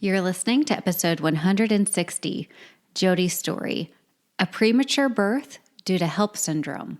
You're listening to episode 160, Jodi's story, a premature birth due to HELLP Syndrome.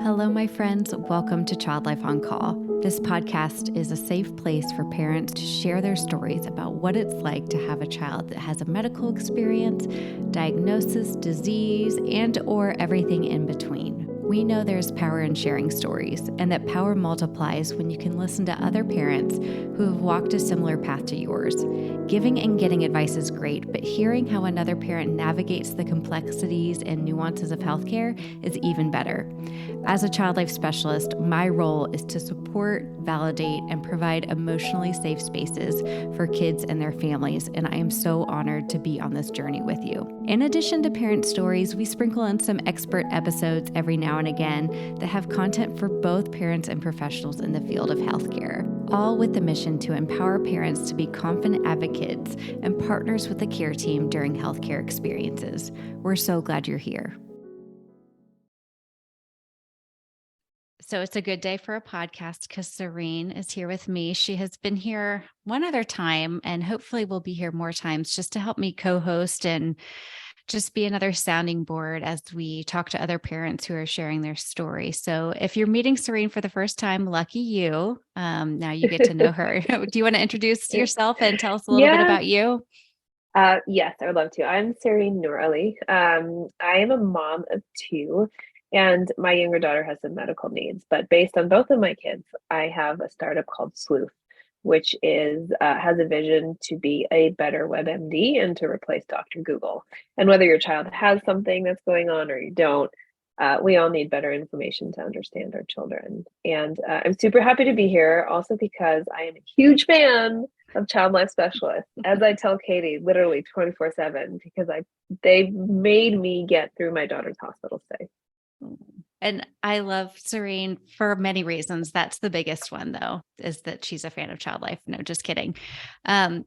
Hello, my friends. Welcome to Child Life on Call. This podcast is a safe place for parents to share their stories about what it's like to have a child that has a medical experience, diagnosis, disease, and/or everything in between. We know there's power in sharing stories, and that power multiplies when you can listen to other parents who have walked a similar path to yours. Giving and getting advice is great, but hearing how another parent navigates the complexities and nuances of healthcare is even better. As a child life specialist, my role is to support, validate, and provide emotionally safe spaces for kids and their families, and I am so honored to be on this journey with you. In addition to parent stories, we sprinkle in some expert episodes every now and again that have content for both parents and professionals in the field of healthcare, all with the mission to empower parents to be confident advocates and partners with the care team during healthcare experiences. We're so glad you're here. So it's a good day for a podcast because Serene is here with me. She has been here one other time and hopefully will be here more times just to help me co-host and just be another sounding board as we talk to other parents who are sharing their story. So if you're meeting Serene for the first time, lucky you. Now you get to know her. Do you want to introduce yourself and tell us a little bit about you? Yes, I would love to. I'm Serene Noorali. I am a mom of two, and my younger daughter has some medical needs. But based on both of my kids, I have a startup called Sleuth, which is has a vision to be a better WebMD and to replace Dr. Google. And whether your child has something that's going on or you don't, we all need better information to understand our children. And I'm super happy to be here, also because I am a huge fan of child life specialists, as I tell Katie, literally 24/7, because they made me get through my daughter's hospital stay. And I love Serene for many reasons. That's the biggest one, though, is that she's a fan of child life. No, just kidding. But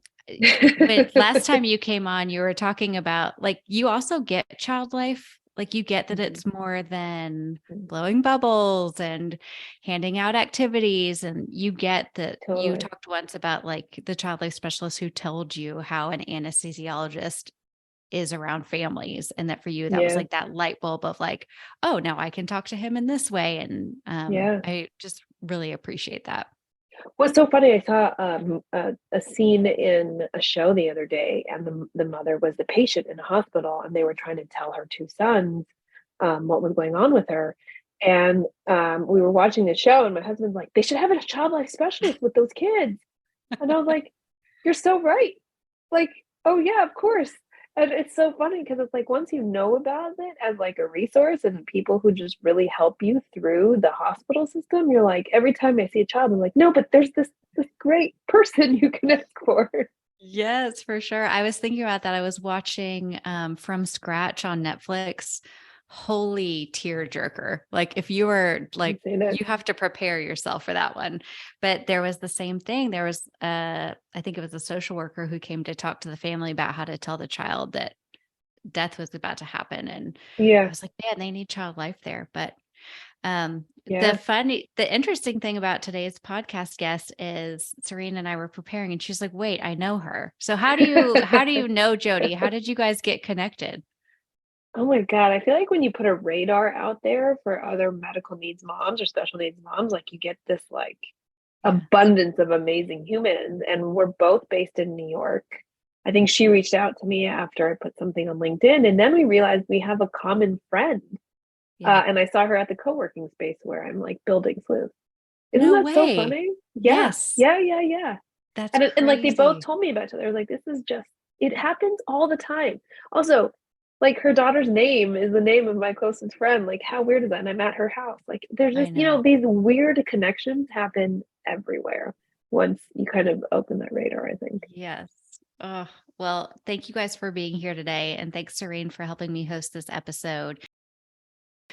last time you came on, you were talking about, like, you also get child life. Like, you get that it's more than blowing bubbles and handing out activities. And you get that You talked once about, like, the child life specialist who told you how an anesthesiologist is around families, and that for you, that was like that light bulb of like, oh, now I can talk to him in this way. And I just really appreciate that. What's so funny, I saw a scene in a show the other day, and the mother was the patient in a hospital, and they were trying to tell her two sons what was going on with her. And we were watching the show, and my husband's like, they should have a child life specialist with those kids. And I was like, you're so right. Like, oh yeah, of course. And it's so funny because it's like, once you know about it as like a resource and people who just really help you through the hospital system, you're like, every time I see a child, I'm like, no, but there's this great person you can ask for. Yes, for sure. I was thinking about that. I was watching From Scratch on Netflix. Holy tearjerker. Like, if you were like, you have to prepare yourself for that one. But there was the same thing. There was, I think it was a social worker who came to talk to the family about how to tell the child that death was about to happen. And I was like, man, they need child life there. But the interesting thing about today's podcast guest is Serene and I were preparing, and she's like, wait, I know her. So how do you know Jodi? How did you guys get connected? Oh my God. I feel like when you put a radar out there for other medical needs moms or special needs moms, like, you get this like abundance of amazing humans. And we're both based in New York. I think she reached out to me after I put something on LinkedIn, and then we realized we have a common friend. And I saw her at the co-working space where I'm like building Sleuth. Isn't that so funny? Yes. Yeah. That's and like, they both told me about it. They were like, this is just, it happens all the time. Also, like, her daughter's name is the name of my closest friend. Like, how weird is that? And I'm at her house. Like, there's just, these weird connections happen everywhere once you kind of open that radar, I think. Yes. Oh, well, thank you guys for being here today. And thanks, Serene, for helping me host this episode.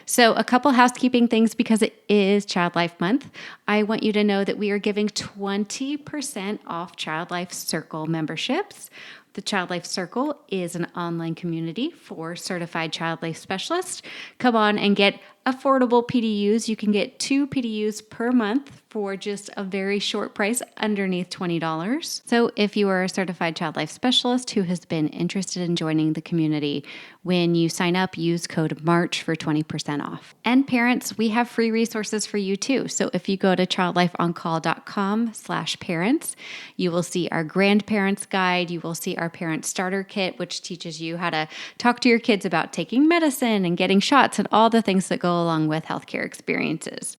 So, a couple housekeeping things, because it is Child Life Month. I want you to know that we are giving 20% off Child Life Circle memberships. The Child Life Circle is an online community for certified child life specialists. Come on and get affordable PDUs. You can get 2 PDUs per month for just a very short price underneath $20. So if you are a certified child life specialist who has been interested in joining the community, when you sign up, use code MARCH for 20% off. And parents, we have free resources for you too. So if you go to childlifeoncall.com/parents, you will see our grandparents guide. You will see our parent starter kit, which teaches you how to talk to your kids about taking medicine and getting shots and all the things that go along with healthcare experiences.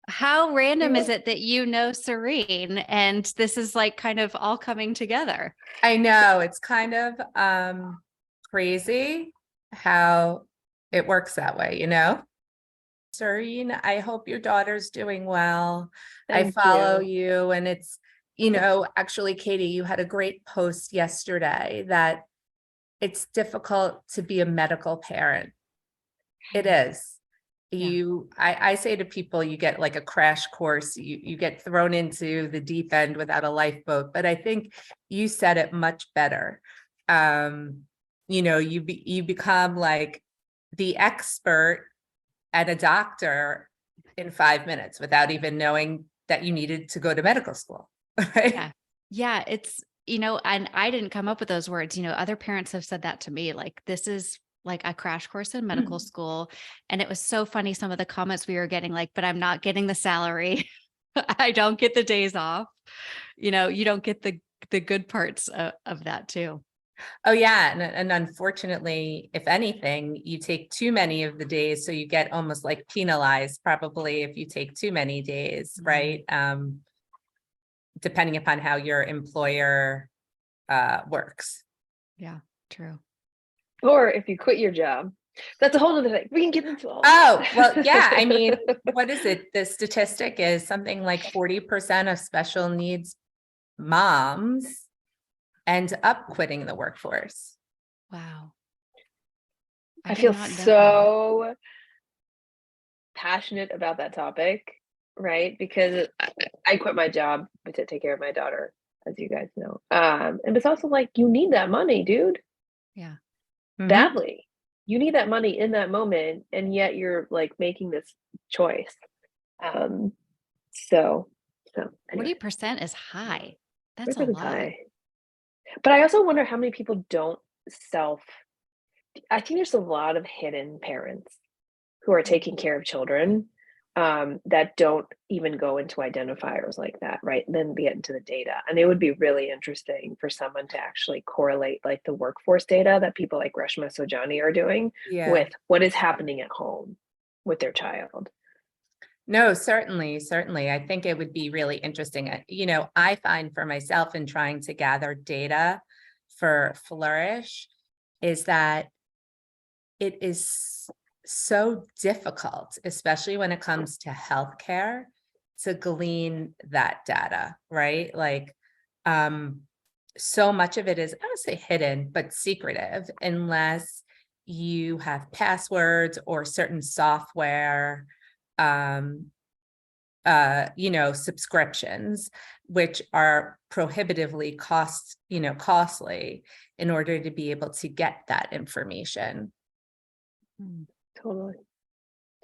How random is it that you know Serene and this is like kind of all coming together? I know it's kind of crazy how it works that way, you know? Serene, I hope your daughter's doing well. I follow you, and it's, actually, Katie, you had a great post yesterday that it's difficult to be a medical parent. It is. I say to people, you get like a crash course, you get thrown into the deep end without a lifeboat, but I think you said it much better. You become like the expert and a doctor in 5 minutes without even knowing that you needed to go to medical school. Right? Yeah. It's, and I didn't come up with those words. Other parents have said that to me, like, this is like a crash course in medical school. And it was so funny. Some of the comments we were getting, like, but I'm not getting the salary. I don't get the days off. You don't get the good parts of that too. Oh yeah. And unfortunately, if anything, you take too many of the days. So you get almost like penalized probably if you take too many days, right? Depending upon how your employer works. Yeah, true. Or if you quit your job, that's a whole other thing. We can get into all that. Well, yeah. I mean, what is it? The statistic is something like 40% of special needs moms end up quitting the workforce. Wow. I feel so passionate about that topic, right? Because I quit my job to take care of my daughter, as you guys know. And it's also like, you need that money, dude. Yeah. Badly. You need that money in that moment, and yet you're like making this choice. So anyway. 40% is high. That's a lot. High. But I also wonder how many people don't I think there's a lot of hidden parents who are taking care of children that don't even go into identifiers like that, right? And then get into the data. And it would be really interesting for someone to actually correlate like the workforce data that people like Reshma Sojani are doing with what is happening at home with their child. No, certainly. I think it would be really interesting. I find for myself in trying to gather data for Fllrish is that it is so difficult, especially when it comes to healthcare, to glean that data, right? Like, so much of it is, I don't say hidden, but secretive, unless you have passwords or certain software, subscriptions, which are prohibitively costly in order to be able to get that information. Totally.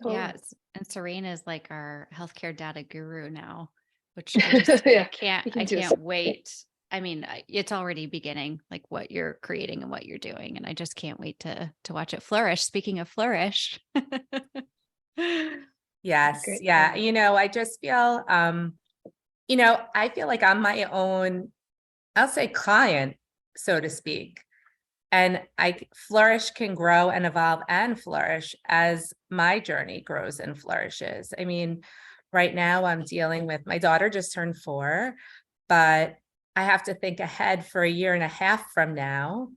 Yeah. And Serene is like our healthcare data guru now, which I can't wait. I mean, it's already beginning, like what you're creating and what you're doing. And I just can't wait to watch it flourish. Speaking of Fllrish. Yes. Yeah. I just feel, I feel like I'm my own, I'll say client, so to speak. And Fllrish can grow and evolve and flourish as my journey grows and flourishes. I mean, right now I'm dealing with, my daughter just turned 4, but I have to think ahead for 1.5 years from now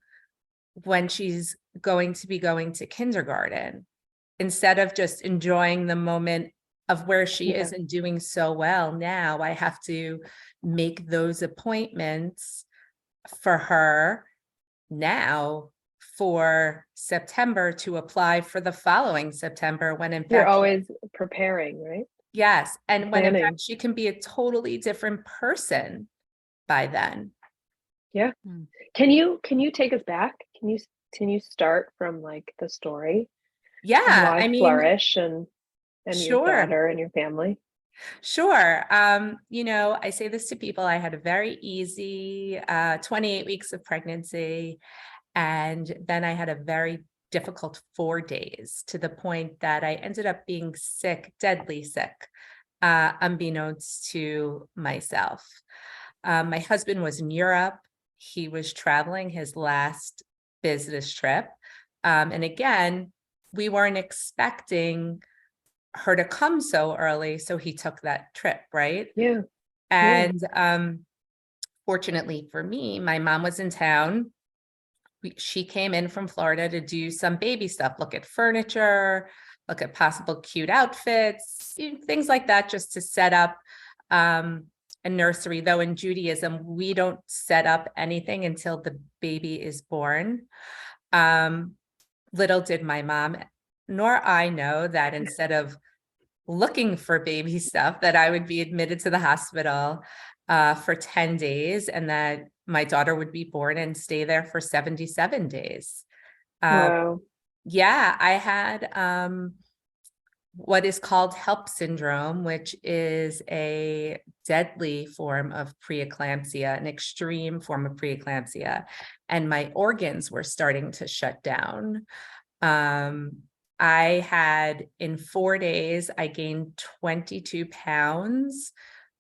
when she's going to be going to kindergarten, instead of just enjoying the moment of where she is and doing so well. Now I have to make those appointments for her now for September to apply for the following September, when in fact you're always preparing, right? Yes. And when in fact she can be a totally different person by then. Yeah. Mm. Can you take us back? Can you start from like the story and Yeah, why I mean, Fllrish and your sure. daughter and your family? Sure. I say this to people. I had a very easy 28 weeks of pregnancy, and then I had a very difficult 4 days, to the point that I ended up being sick, deadly sick, unbeknownst to myself. My husband was in Europe. He was traveling his last business trip. And again, we weren't expecting her to come so early, so he took that trip, right? Yeah. Yeah. And fortunately for me, my mom was in town. She came in from Florida to do some baby stuff, look at furniture, look at possible cute outfits, things like that, just to set up a nursery. Though in Judaism, we don't set up anything until the baby is born. Little did my mom nor I know that instead of looking for baby stuff, that I would be admitted to the hospital for 10 days, and that my daughter would be born and stay there for 77 days. Wow. Yeah, I had what is called HELLP Syndrome, which is a deadly form of preeclampsia, an extreme form of preeclampsia, and my organs were starting to shut down. I had, in 4 days, I gained 22 pounds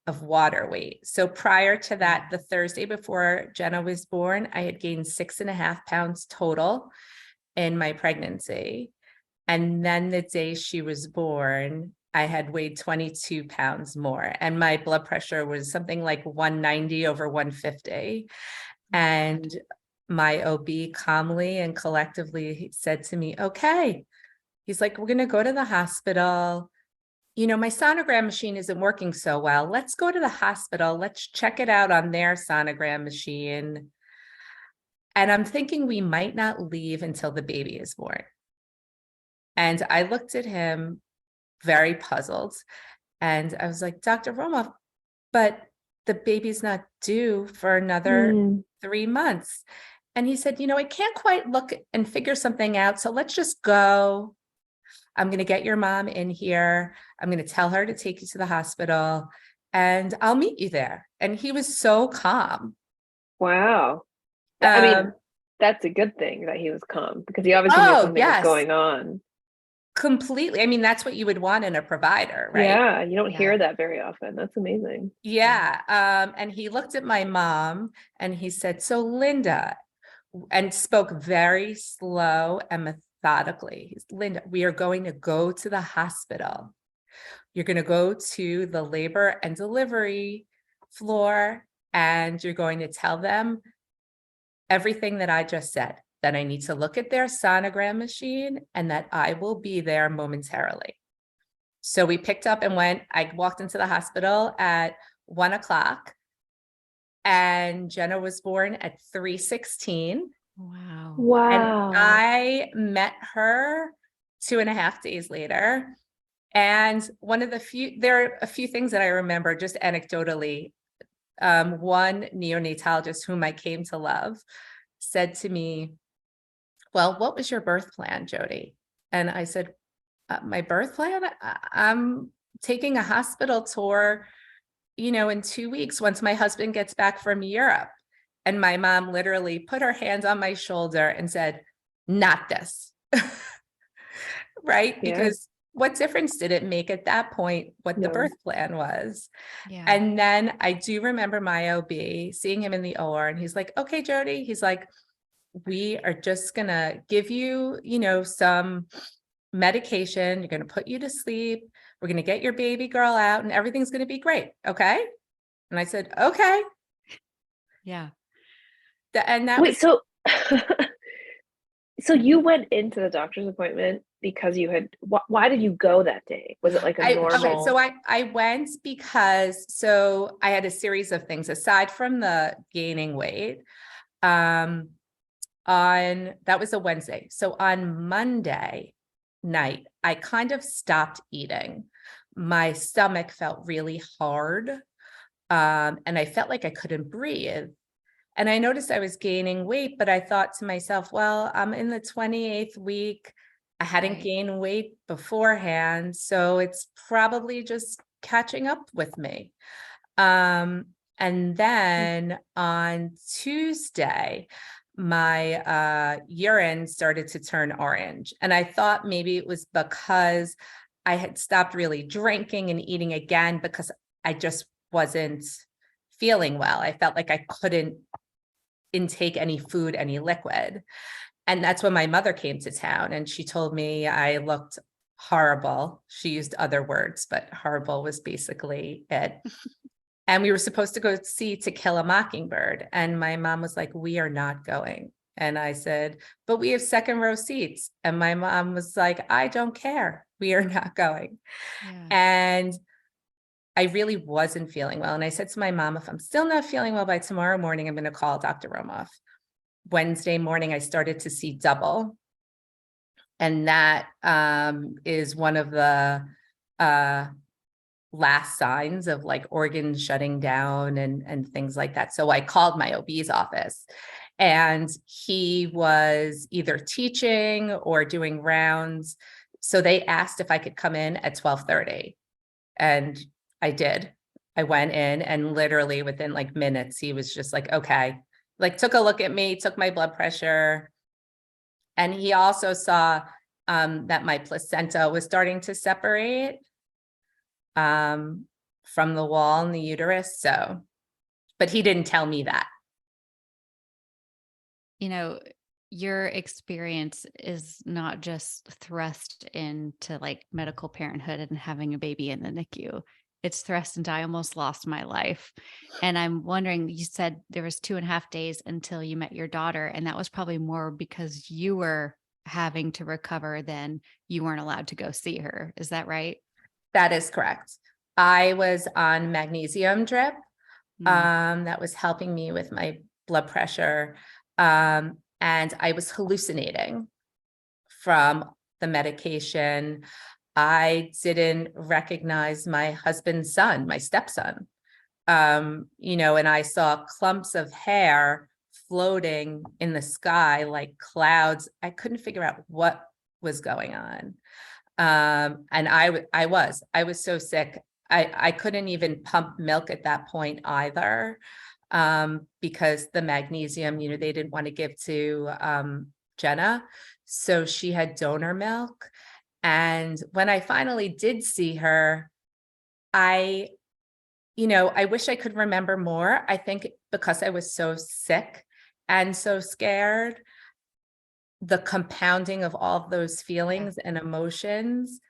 of water weight. So prior to that, the Thursday before Jenna was born, I had gained 6.5 pounds total in my pregnancy. And then the day she was born, I had weighed 22 pounds more. And my blood pressure was something like 190 over 150. And my OB calmly and collectively said to me, okay. He's like, we're going to go to the hospital. My sonogram machine isn't working so well. Let's go to the hospital. Let's check it out on their sonogram machine. And I'm thinking we might not leave until the baby is born. And I looked at him very puzzled. And I was like, Dr. Romoff, but the baby's not due for another 3 months. And he said, I can't quite look and figure something out. So let's just go. I'm going to get your mom in here. I'm going to tell her to take you to the hospital, and I'll meet you there. And he was so calm. Wow. I mean, that's a good thing that he was calm, because he obviously knew something was Yes, going on. completely. I mean, that's what you would want in a provider, right? Yeah, you don't hear that very often. That's amazing. Yeah. And he looked at my mom and he said, so Linda, and spoke very slow and methodically. Linda, we are going to go to the hospital. You're going to go to the labor and delivery floor, and you're going to tell them everything that I just said, that I need to look at their sonogram machine and that I will be there momentarily. So we picked up and went. I walked into the hospital at 1:00, and Jenna was born at 3:16. Wow. And Wow. I met her 2.5 days later. And there are a few things that I remember just anecdotally. One neonatologist whom I came to love said to me, well, what was your birth plan, Jodi? And I said, my birth plan? I'm taking a hospital tour, in 2 weeks once my husband gets back from Europe. And my mom literally put her hand on my shoulder and said, not this. Right? Yeah. Because what difference did it make at that point what the No. birth plan was? Yeah. And then I do remember my OB seeing him in the OR, and he's like, okay, Jodi, he's like, we are just going to give you, some medication. You're going to put you to sleep. We're going to get your baby girl out and everything's going to be great. Okay. And I said, okay. Yeah. And that was so so you went into the doctor's appointment because you had why did you go that day? Was it like a normal? Okay, so I went because I had a series of things aside from the gaining weight. That was a Wednesday. So on Monday night, I kind of stopped eating. My stomach felt really hard. And I felt like I couldn't breathe. And I noticed I was gaining weight, but I thought to myself, well, I'm in the 28th week. I hadn't gained weight beforehand, so it's probably just catching up with me. And then on Tuesday, my urine started to turn orange. And I thought maybe it was because I had stopped really drinking and eating again, because I just wasn't feeling well. I felt like I couldn't intake any food, any liquid. And that's when my mother came to town, and she told me I looked horrible. She used other words, but horrible was basically it. And we were supposed to go see To Kill a Mockingbird. And my mom was like, we are not going. And I said, but we have second row seats. And my mom was like, I don't care. We are not going. Yeah. And I really wasn't feeling well. And I said to my mom, if I'm still not feeling well by tomorrow morning, I'm going to call Dr. Romoff. Wednesday morning, I started to see double. And that is one of the last signs of like organs shutting down and things like that. So I called my OB's office, and he was either teaching or doing rounds. So they asked if I could come in at 12:30, and I did. I went in, and literally within like minutes, he was just like, okay, like took a look at me, took my blood pressure. And he also saw that my placenta was starting to separate from the wall in the uterus. So, but he didn't tell me that. You know, your experience is not just thrust into like medical parenthood and having a baby in the NICU. It's thrust into, I almost lost my life. And I'm wondering, you said there was 2.5 days until you met your daughter, and that was probably more because you were having to recover than you weren't allowed to go see her. Is that right? That is correct. I was on magnesium drip that was helping me with my blood pressure. And I was hallucinating from the medication. I didn't recognize my husband's son, my stepson, and I saw clumps of hair floating in the sky like clouds. I couldn't figure out what was going on. And I was so sick. I couldn't even pump milk at that point either, because the magnesium, they didn't want to give to Jenna. So she had donor milk. And when I finally did see her, I wish I could remember more. I think because I was so sick and so scared, the compounding of all of those feelings and emotions,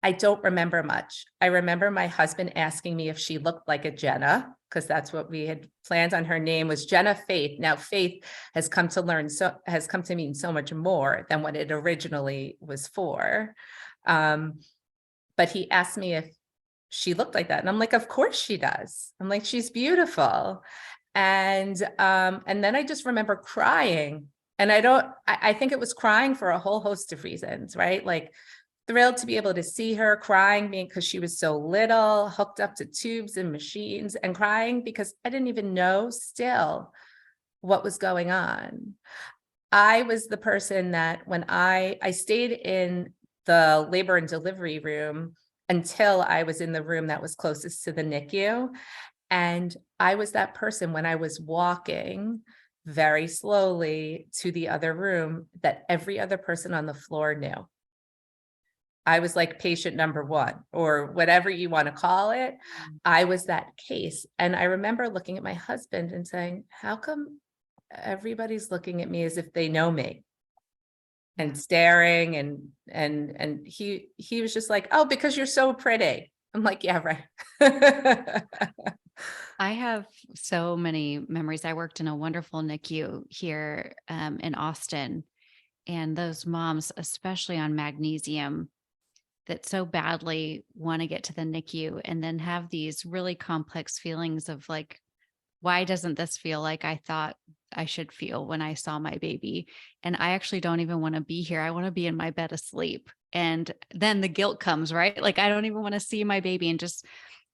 I don't remember much. I remember my husband asking me if she looked like a Jenna, because that's what we had planned on. Her name was Jenna Faith. Now, Faith has come to mean so much more than what it originally was for. But he asked me if she looked like that. And I'm like, of course she does. I'm like, she's beautiful. And then I just remember crying. And I think it was crying for a whole host of reasons, right? Like thrilled to be able to see her, crying because she was so little, hooked up to tubes and machines, and crying because I didn't even know still what was going on. I was the person that when I stayed in the labor and delivery room until I was in the room that was closest to the NICU. And I was that person when I was walking very slowly to the other room that every other person on the floor knew. I was like patient number one, or whatever you want to call it. I was that case. And I remember looking at my husband and saying, how come everybody's looking at me as if they know me? And staring, and he was just like, oh, because you're so pretty. I'm like, yeah, right. I have so many memories. I worked in a wonderful NICU here in Austin, and those moms, especially on magnesium, that so badly want to get to the NICU and then have these really complex feelings of like, why doesn't this feel like I thought I should feel when I saw my baby? And I actually don't even want to be here. I want to be in my bed asleep. And then the guilt comes, right? Like, I don't even want to see my baby, and just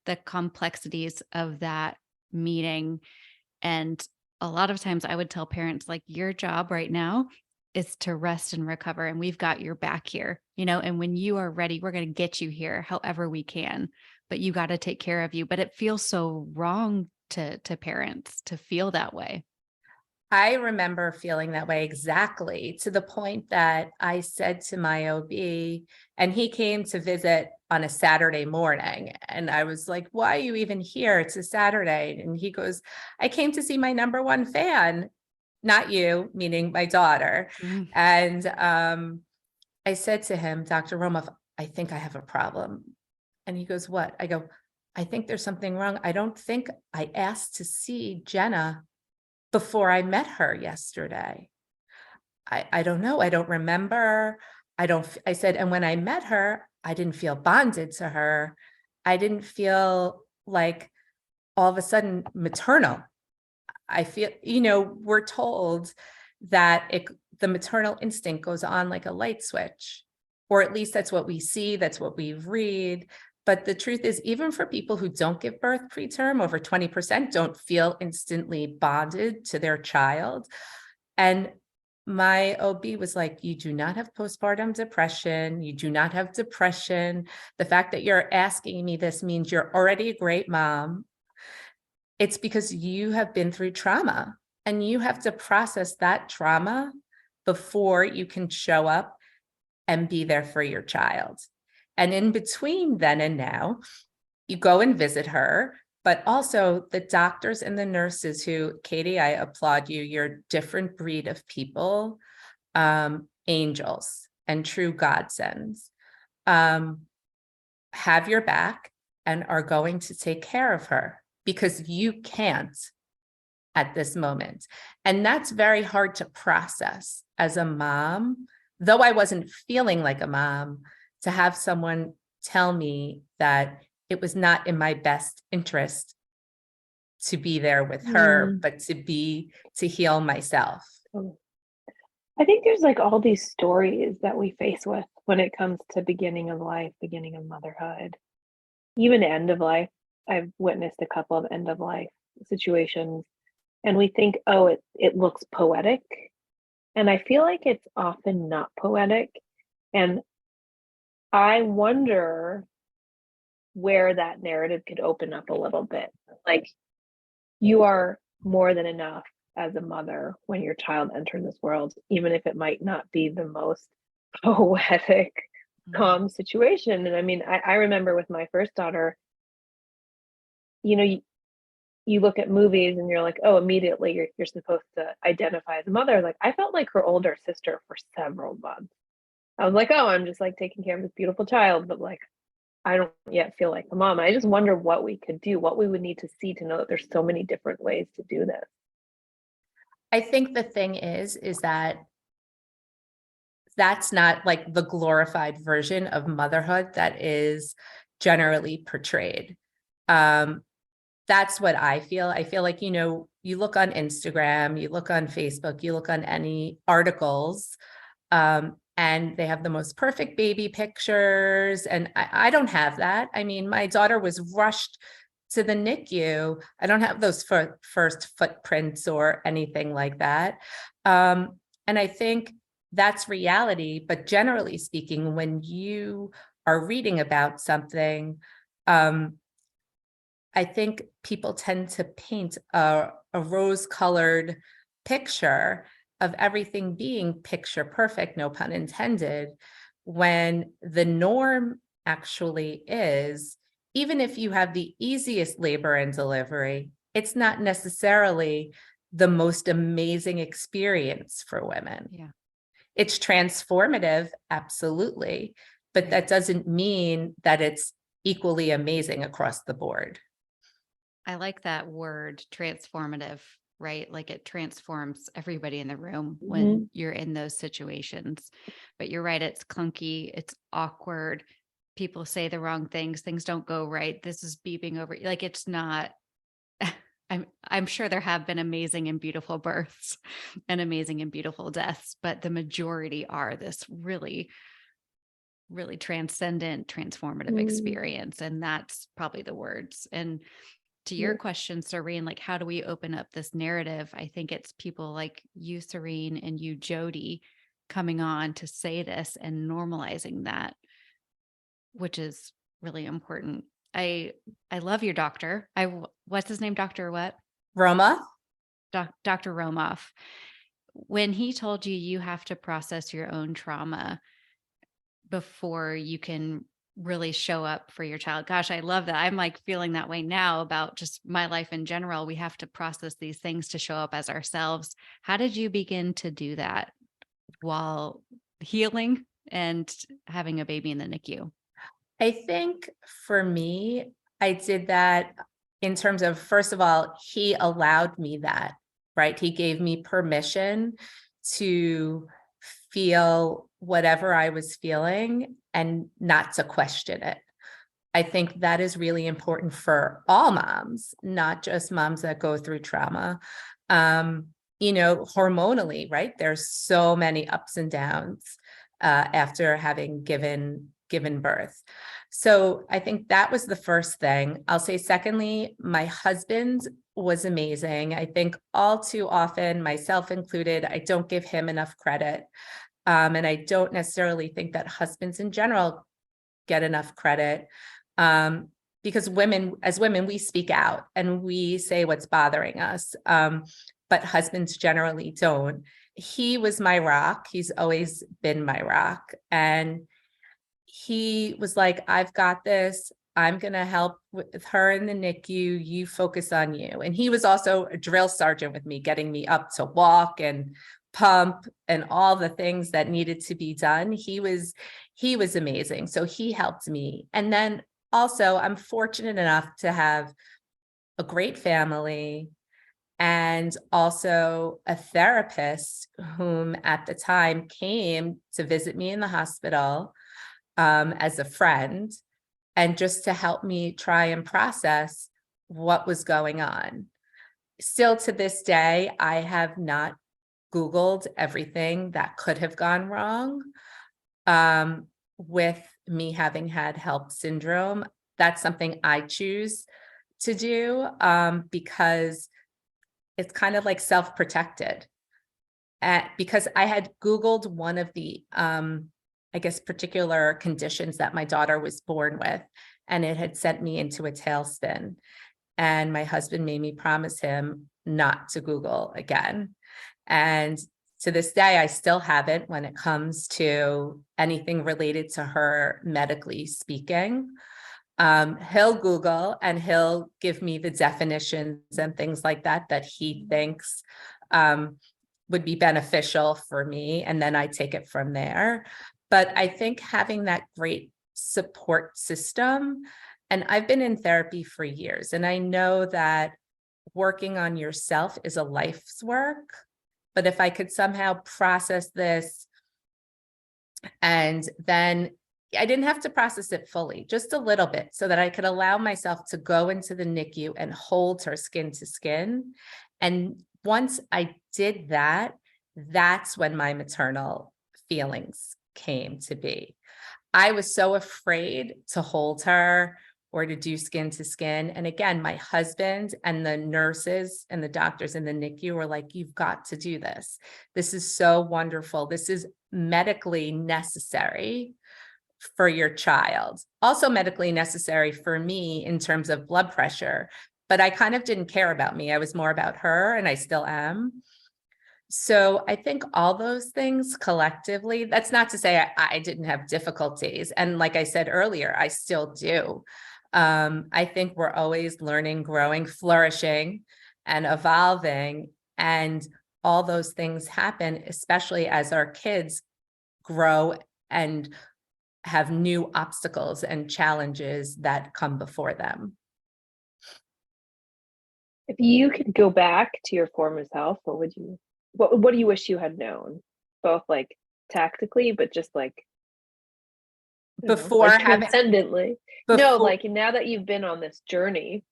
the complexities of that meeting. And a lot of times I would tell parents, like, your job right now is to rest and recover, and we've got your back here, and when you are ready, we're going to get you here however we can, but you got to take care of you. But it feels so wrong to parents to feel that way. I remember feeling that way exactly, to the point that I said to my OB, and he came to visit on a Saturday morning. And I was like, why are you even here? It's a Saturday. And he goes, I came to see my number one fan, not you, meaning my daughter. Mm. And I said to him, Dr. Romoff, I think I have a problem. And he goes, what? I go, I think there's something wrong. I don't think I asked to see Jenna before I met her yesterday. I don't know. I don't remember. I said, and when I met her, I didn't feel bonded to her. I didn't feel like all of a sudden maternal. I feel, we're told that the maternal instinct goes on like a light switch, or at least that's what we see. That's what we read. But the truth is, even for people who don't give birth preterm, over 20% don't feel instantly bonded to their child. And my OB was like, you do not have postpartum depression. You do not have depression. The fact that you're asking me this means you're already a great mom. It's because you have been through trauma, and you have to process that trauma before you can show up and be there for your child. And in between then and now, you go and visit her, but also the doctors and the nurses who, Katie, I applaud you. You're a different breed of people, angels and true godsends, have your back and are going to take care of her because you can't at this moment. And that's very hard to process as a mom, though I wasn't feeling like a mom, to have someone tell me that it was not in my best interest to be there with her, but to heal myself. I think there's like all these stories that we face with when it comes to beginning of life, beginning of motherhood, even end of life. I've witnessed a couple of end of life situations, and we think, oh, it looks poetic. And I feel like it's often not poetic. And I wonder where that narrative could open up a little bit. Like, you are more than enough as a mother when your child enters this world, even if it might not be the most poetic, calm situation. And I mean, I remember with my first daughter, you look at movies and you're like, oh, immediately you're supposed to identify as a mother. Like, I felt like her older sister for several months. I was like, oh, I'm just like taking care of this beautiful child, but like, I don't yet feel like a mom. I just wonder what we could do, what we would need to see to know that there's so many different ways to do this. I think the thing is that that's not like the glorified version of motherhood that is generally portrayed. That's what I feel. I feel like, you look on Instagram, you look on Facebook, you look on any articles, and they have the most perfect baby pictures. And I don't have that. I mean, my daughter was rushed to the NICU. I don't have those first footprints or anything like that. And I think that's reality. But generally speaking, when you are reading about something, I think people tend to paint a rose-colored picture of everything being picture perfect, no pun intended, when the norm actually is, even if you have the easiest labor and delivery, it's not necessarily the most amazing experience for women. Yeah. It's transformative, absolutely, but that doesn't mean that it's equally amazing across the board. I like that word, transformative, right? Like, it transforms everybody in the room when you're in those situations. But you're right, it's clunky, it's awkward. People say the wrong things don't go right. This is beeping over. Like, it's not, I'm sure there have been amazing and beautiful births and amazing and beautiful deaths, but the majority are this really, really transcendent, transformative experience. And that's probably the words. And to your question, Serene, like, how do we open up this narrative? I think it's people like you, Serene, and you, Jodi, coming on to say this and normalizing that, which is really important. I love your doctor. What's his name? Dr. what? Roma? Dr. Romoff. When he told you you have to process your own trauma before you can really show up for your child. Gosh, I love that. I'm like feeling that way now about just my life in general. We have to process these things to show up as ourselves. How did you begin to do that while healing and having a baby in the NICU? I think for me, I did that in terms of, first of all, he allowed me that, right? He gave me permission to feel whatever I was feeling and not to question it. I think that is really important for all moms, not just moms that go through trauma. Hormonally, right? There's so many ups and downs after having given birth. So I think that was the first thing. I'll say secondly, my husband was amazing. I think all too often, myself included, I don't give him enough credit. And I don't necessarily think that husbands in general get enough credit, because as women, we speak out and we say what's bothering us, but husbands generally don't. He was my rock. He's always been my rock. And he was like, I've got this. I'm going to help with her in the NICU. You focus on you. And he was also a drill sergeant with me, getting me up to walk and pump and all the things that needed to be done. He was amazing. So he helped me. And then also, I'm fortunate enough to have a great family and also a therapist whom at the time came to visit me in the hospital as a friend, and just to help me try and process what was going on. Still to this day, I have not Googled everything that could have gone wrong with me having had HELLP syndrome. That's something I choose to do because it's kind of like self-protected. Because I had Googled one of the, particular conditions that my daughter was born with, and it had sent me into a tailspin. And my husband made me promise him not to Google again. And to this day, I still haven't when it comes to anything related to her medically speaking. He'll Google and he'll give me the definitions and things like that he thinks would be beneficial for me. And then I take it from there. But I think having that great support system, and I've been in therapy for years, and I know that working on yourself is a life's work. But if I could somehow process this, and then I didn't have to process it fully, just a little bit, so that I could allow myself to go into the NICU and hold her skin to skin. And once I did that, that's when my maternal feelings came to be. I was so afraid to hold her or to do skin to skin. And again, my husband and the nurses and the doctors in the NICU were like, you've got to do this. This is so wonderful. This is medically necessary for your child. Also medically necessary for me in terms of blood pressure, but I kind of didn't care about me. I was more about her, and I still am. So I think all those things collectively, that's not to say I didn't have difficulties. And like I said earlier, I still do. I think we're always learning, growing, flourishing, and evolving. And all those things happen, especially as our kids grow and have new obstacles and challenges that come before them. If you could go back to your former self, what do you wish you had known? Both like tactically, but just like before transcendently. No, like now that you've been on this journey,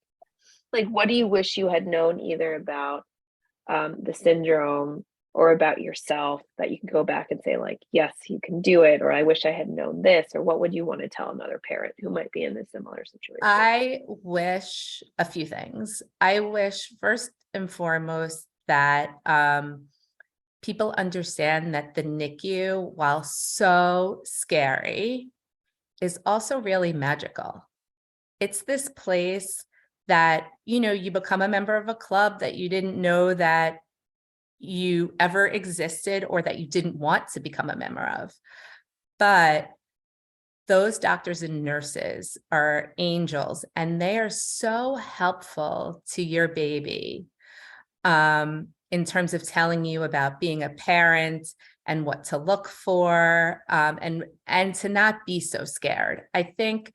like what do you wish you had known either about the syndrome or about yourself that you can go back and say like, yes, you can do it, or I wish I had known this, or what would you want to tell another parent who might be in a similar situation? I wish a few things. I wish first and foremost that people understand that the NICU, while so scary, is also really magical. It's this place that, you become a member of a club that you didn't know that you ever existed or that you didn't want to become a member of. But those doctors and nurses are angels, and they are so helpful to your baby in terms of telling you about being a parent and what to look for, and to not be so scared. I think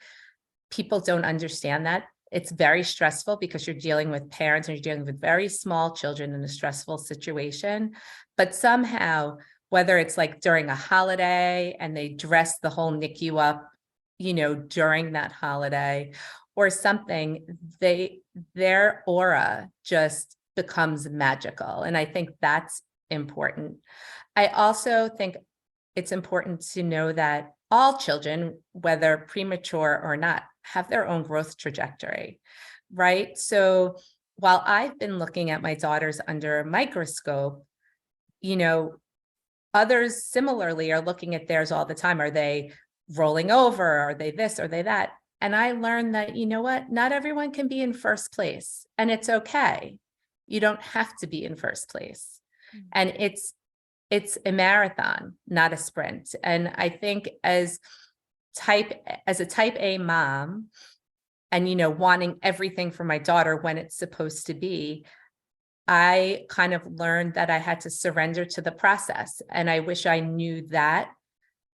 people don't understand that. It's very stressful because you're dealing with parents and you're dealing with very small children in a stressful situation. But somehow, whether it's like during a holiday and they dress the whole NICU up, during that holiday or something, their aura just becomes magical. And I think that's important. I also think it's important to know that all children, whether premature or not, have their own growth trajectory, right? So while I've been looking at my daughters under a microscope, others similarly are looking at theirs all the time. Are they rolling over? Are they this? Are they that? And I learned that, what? Not everyone can be in first place, and it's okay. You don't have to be in first place. And it's a marathon, not a sprint. And I think as a type A mom, and wanting everything for my daughter when it's supposed to be, I kind of learned that I had to surrender to the process. And I wish I knew that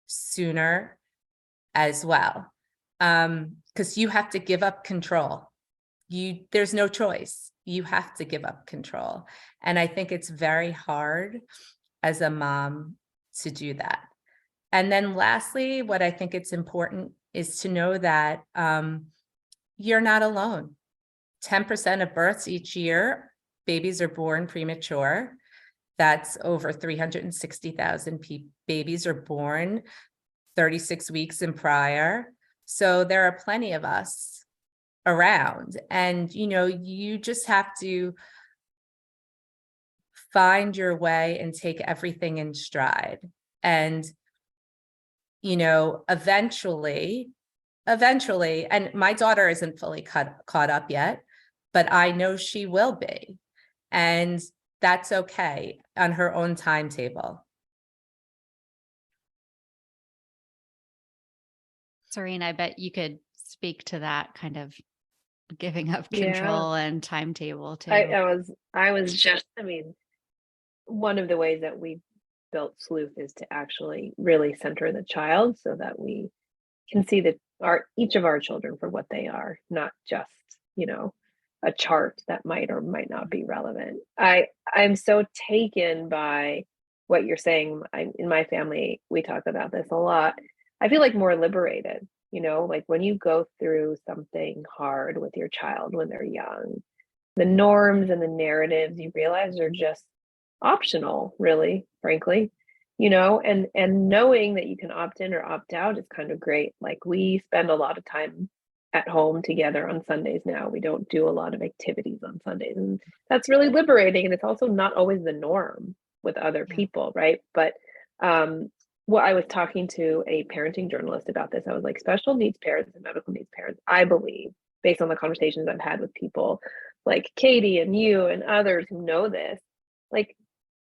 sooner as well. Because you have to give up control. There's no choice. You have to give up control. And I think it's very hard as a mom to do that. And then lastly, what I think it's important is to know that you're not alone. 10% of births each year, babies are born premature. That's over 360,000 babies are born 36 weeks and prior. So there are plenty of us around. And, you just have to find your way and take everything in stride. And, eventually, and my daughter isn't fully caught up yet, but I know she will be. And that's okay on her own timetable. Serene, I bet you could speak to that kind of giving up control and timetable too. I was just, one of the ways that we built Sleuth is to actually really center the child so that we can see each of our children for what they are, not just, a chart that might or might not be relevant. I'm so taken by what you're saying. In my family, we talk about this a lot. I feel like more liberated, like when you go through something hard with your child when they're young, the norms and the narratives you realize are just optional, really, frankly, and knowing that you can opt in or opt out is kind of great. Like we spend a lot of time at home together on Sundays now. We don't do a lot of activities on Sundays, and that's really liberating. And it's also not always the norm with other people, right? But well, I was talking to a parenting journalist about this. I was like, special needs parents and medical needs parents, I believe, based on the conversations I've had with people like Katie and you and others who know this, like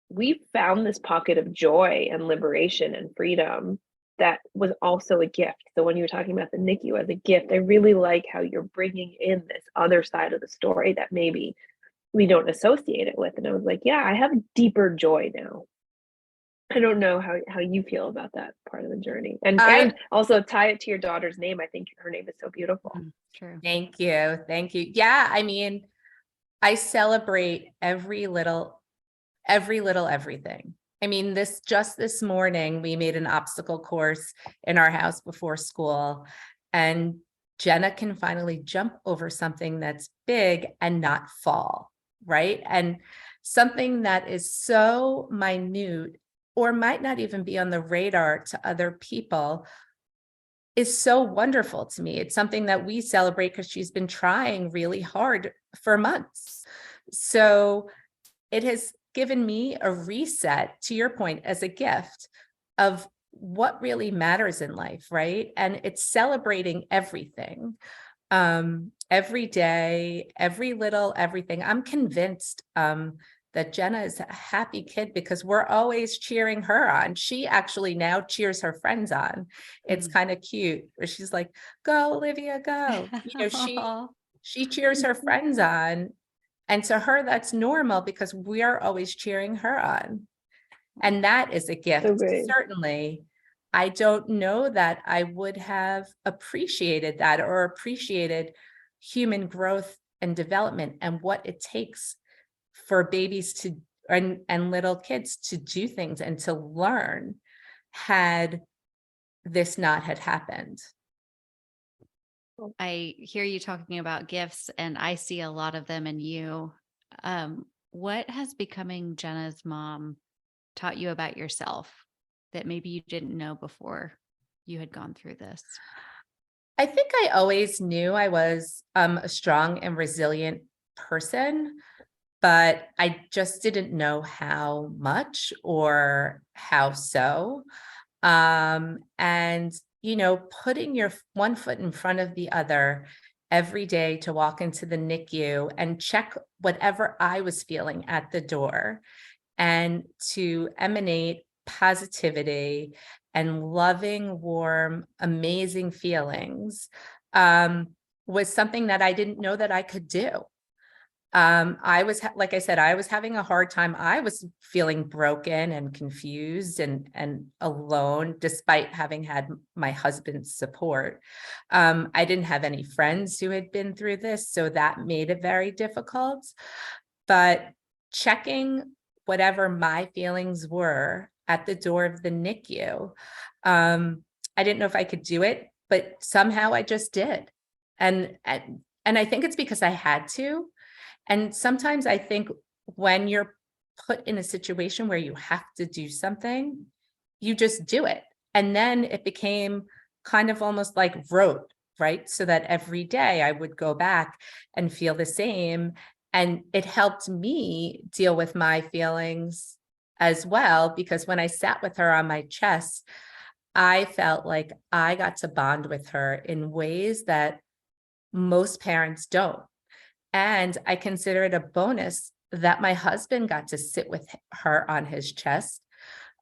we found this pocket of joy and liberation and freedom that was also a gift. So when you were talking about the NICU as a gift, I really like how you're bringing in this other side of the story that maybe we don't associate it with. And I was like, yeah, I have deeper joy now. I don't know how you feel about that part of the journey. And also tie it to your daughter's name. I think her name is so beautiful. True. Thank you. Yeah, I celebrate every little everything. This morning, we made an obstacle course in our house before school, and Jenna can finally jump over something that's big and not fall, right? And something that is so minute or might not even be on the radar to other people is so wonderful to me. It's something that we celebrate because she's been trying really hard for months. So it has given me a reset, to your point, as a gift of what really matters in life, right? And it's celebrating everything, every day, every little everything. I'm convinced that Jenna is a happy kid because we're always cheering her on. She actually now cheers her friends on. It's kind of cute where she's like, "Go, Olivia, go." She cheers her friends on. And to her, that's normal because we are always cheering her on. And that is a gift. So great. Certainly, I don't know that I would have appreciated that or appreciated human growth and development and what it takes for babies to and little kids to do things and to learn had this not had happened. I hear you talking about gifts, and I see a lot of them in you. What has becoming Jenna's mom taught you about yourself that maybe you didn't know before you had gone through this? I think I always knew I was a strong and resilient person, but I just didn't know how much or how so. And, putting your one foot in front of the other every day to walk into the NICU and check whatever I was feeling at the door and to emanate positivity and loving, warm, amazing feelings was something that I didn't know that I could do. I was, like I said, I was having a hard time. I was feeling broken and confused and alone, despite having had my husband's support. I didn't have any friends who had been through this, so that made it very difficult. But checking whatever my feelings were at the door of the NICU, I didn't know if I could do it, but somehow I just did. And I think it's because I had to. And sometimes I think when you're put in a situation where you have to do something, you just do it. And then it became kind of almost like rote, right? So that every day I would go back and feel the same. And it helped me deal with my feelings as well, because when I sat with her on my chest, I felt like I got to bond with her in ways that most parents don't. And I consider it a bonus that my husband got to sit with her on his chest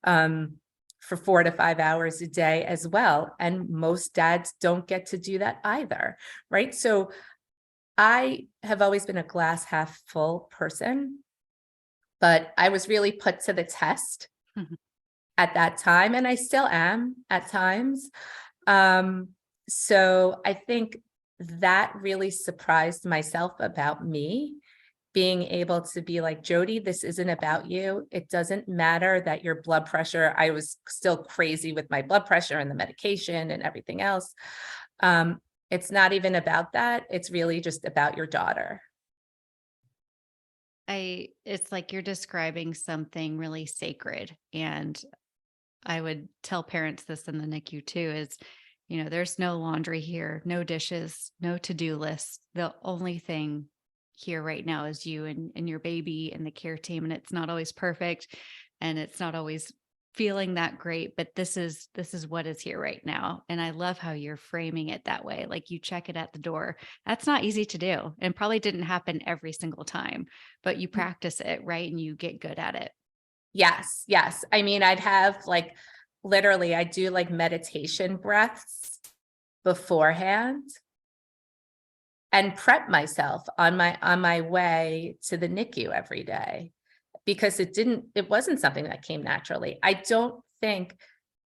for 4 to 5 hours a day as well. And most dads don't get to do that either, right? So I have always been a glass half full person, but I was really put to the test at that time, and I still am at times. So I think that really surprised myself about me, being able to be like, Jodi, this isn't about you. It doesn't matter that your blood pressure, I was still crazy with my blood pressure and the medication and everything else. It's not even about that. It's really just about your daughter. It's like you're describing something really sacred. And I would tell parents this in the NICU too, is, there's no laundry here, no dishes, no to-do lists. The only thing here right now is you and your baby and the care team. And it's not always perfect and it's not always feeling that great, but this is what is here right now. And I love how you're framing it that way. Like you check it at the door. That's not easy to do and probably didn't happen every single time, but you practice it, right? And you get good at it. Yes. Yes. I mean, I'd have literally, I do meditation breaths beforehand and prep myself on my way to the NICU every day, because it wasn't something that came naturally. I don't think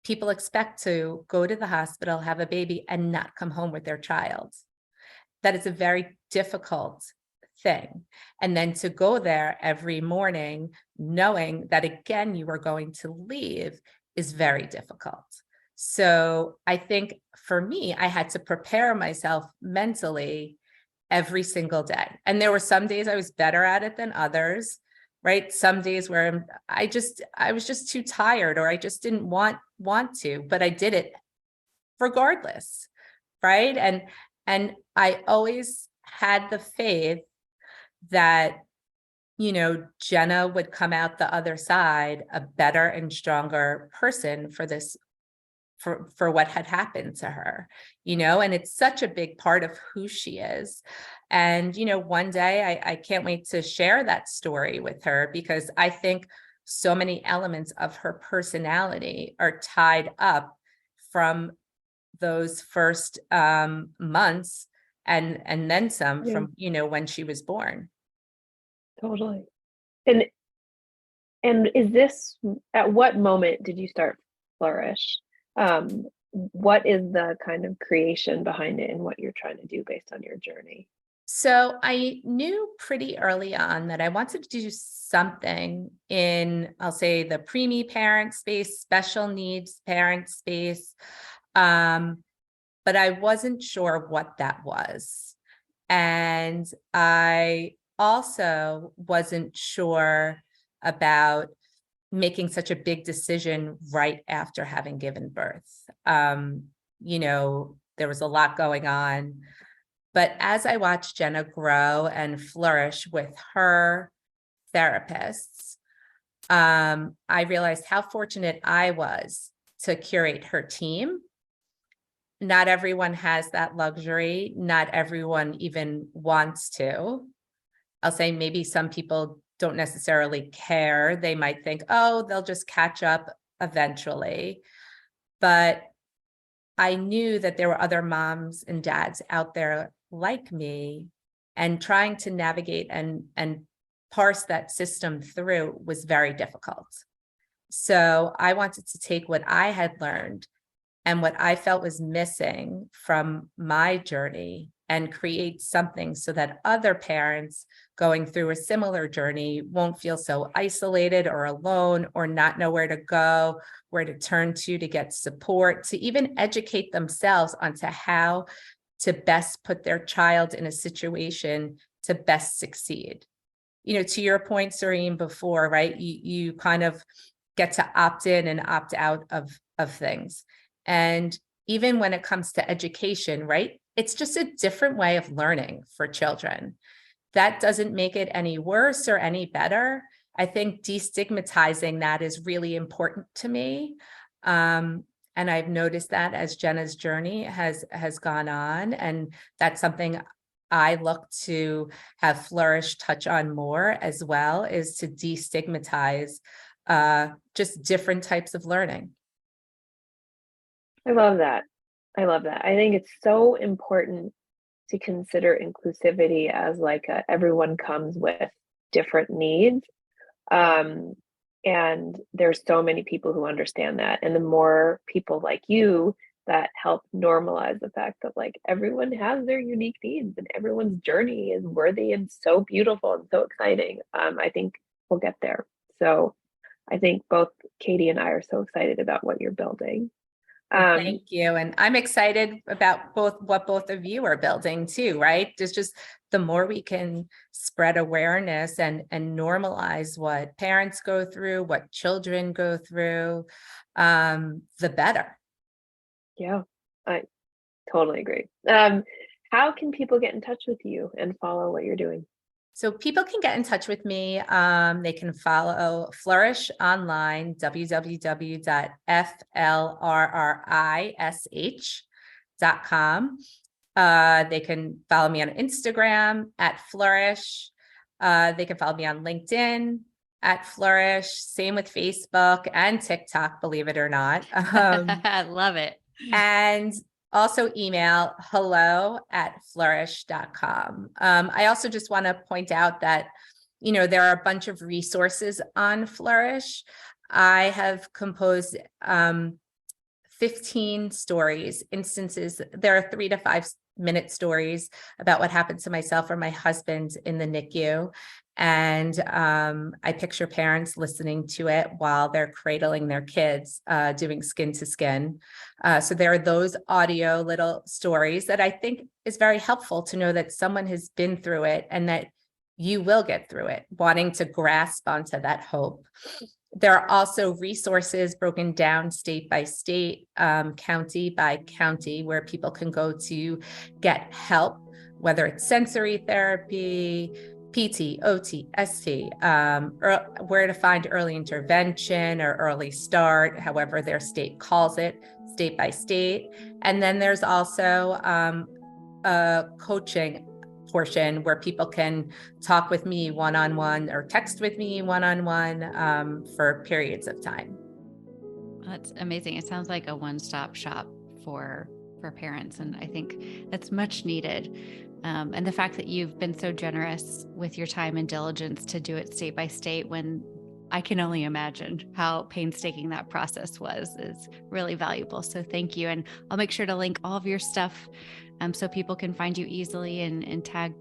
people expect to go to the hospital, have a baby, and not come home with their child. That is a very difficult thing. And then to go there every morning, knowing that again, you are going to leave, is very difficult. So I think for me, I had to prepare myself mentally every single day. And there were some days I was better at it than others. right? Some days where I was just too tired, or I just didn't want to, but I did it regardless, right? And I always had the faith that, Jenna would come out the other side a better and stronger person for this, for what had happened to her, and it's such a big part of who she is. And, one day I can't wait to share that story with her, because I think so many elements of her personality are tied up from those first months and then some Yeah, from, when she was born. totally. And is this, at what moment did you start Flourish? What is the kind of creation behind it and what you're trying to do based on your journey? So I knew pretty early on that I wanted to do something in, I'll say, the preemie parent space, special needs parent space. But I wasn't sure what that was. And I also wasn't sure about making such a big decision right after having given birth. There was a lot going on. But as I watched Jenna grow and flourish with her therapists, I realized how fortunate I was to curate her team. Not everyone has that luxury. Not everyone even wants to. I'll say maybe some people don't necessarily care. They might think, oh, they'll just catch up eventually. But I knew that there were other moms and dads out there like me, and trying to navigate and parse that system through was very difficult. So I wanted to take what I had learned and what I felt was missing from my journey and create something so that other parents going through a similar journey won't feel so isolated or alone, or not know where to go, where to turn to get support, to even educate themselves onto how to best put their child in a situation to best succeed. To your point, Serene, before, right? You kind of get to opt in and opt out of things. And even when it comes to education, right? It's just a different way of learning for children. That doesn't make it any worse or any better. I think destigmatizing that is really important to me. And I've noticed that as Jenna's journey has gone on. And that's something I look to have Fllrish touch on more as well, is to destigmatize just different types of learning. I love that. I think it's so important to consider inclusivity as like everyone comes with different needs. And there's so many people who understand that. And the more people like you that help normalize the fact that like everyone has their unique needs and everyone's journey is worthy and so beautiful and so exciting, I think we'll get there. So I think both Katie and I are so excited about what you're building. Thank you. And I'm excited about what both of you are building too, right? There's just the more we can spread awareness and normalize what parents go through, what children go through, the better. Yeah, I totally agree. How can people get in touch with you and follow what you're doing? So people can get in touch with me. They can follow Fllrish online, www.fllrish.com. They can follow me on Instagram at Fllrish. They can follow me on LinkedIn at Fllrish. Same with Facebook and TikTok, believe it or not. I love it. And also email hello@fllrish.com. I also just want to point out that, there are a bunch of resources on Fllrish. I have composed 15 stories, instances. There are 3 to 5 minute stories about what happened to myself or my husband in the NICU. And I picture parents listening to it while they're cradling their kids, doing skin to skin. So there are those audio little stories that I think is very helpful to know that someone has been through it and that you will get through it, wanting to grasp onto that hope. There are also resources broken down state by state, county by county, where people can go to get help, whether it's sensory therapy, PT, OT, ST, where to find early intervention or early start, however their state calls it, state by state. And then there's also a coaching portion where people can talk with me one-on-one or text with me one-on-one for periods of time. That's amazing. It sounds like a one-stop shop for parents, and I think that's much needed. And the fact that you've been so generous with your time and diligence to do it state by state, when I can only imagine how painstaking that process was, is really valuable. So thank you. And I'll make sure to link all of your stuff so people can find you easily and tag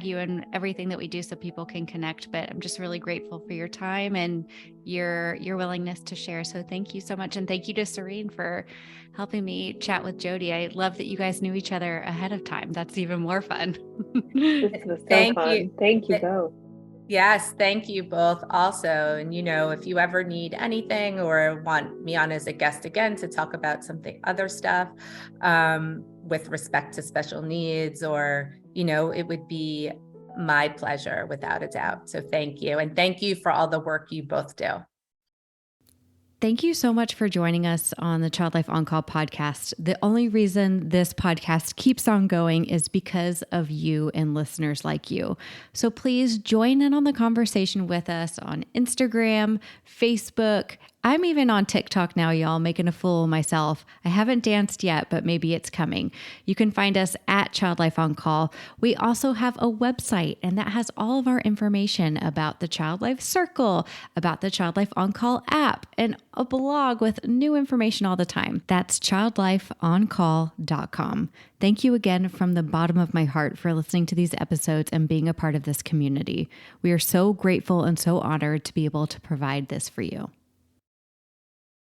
you in everything that we do so people can connect. But I'm just really grateful for your time and your willingness to share. So thank you so much. And thank you to Serene for helping me chat with Jodi. I love that you guys knew each other ahead of time. That's even more fun. This was so fun. Thank you both. Yes, thank you both also. And, if you ever need anything or want me on as a guest again to talk about something, other stuff with respect to special needs, or, it would be my pleasure without a doubt. So thank you. And thank you for all the work you both do. Thank you so much for joining us on the Child Life On Call podcast. The only reason this podcast keeps on going is because of you and listeners like you. So please join in on the conversation with us on Instagram, Facebook. I'm even on TikTok now, y'all, making a fool of myself. I haven't danced yet, but maybe it's coming. You can find us at Child Life On Call. We also have a website, and that has all of our information about the Child Life Circle, about the Child Life On Call app, and a blog with new information all the time. That's childlifeoncall.com. Thank you again from the bottom of my heart for listening to these episodes and being a part of this community. We are so grateful and so honored to be able to provide this for you.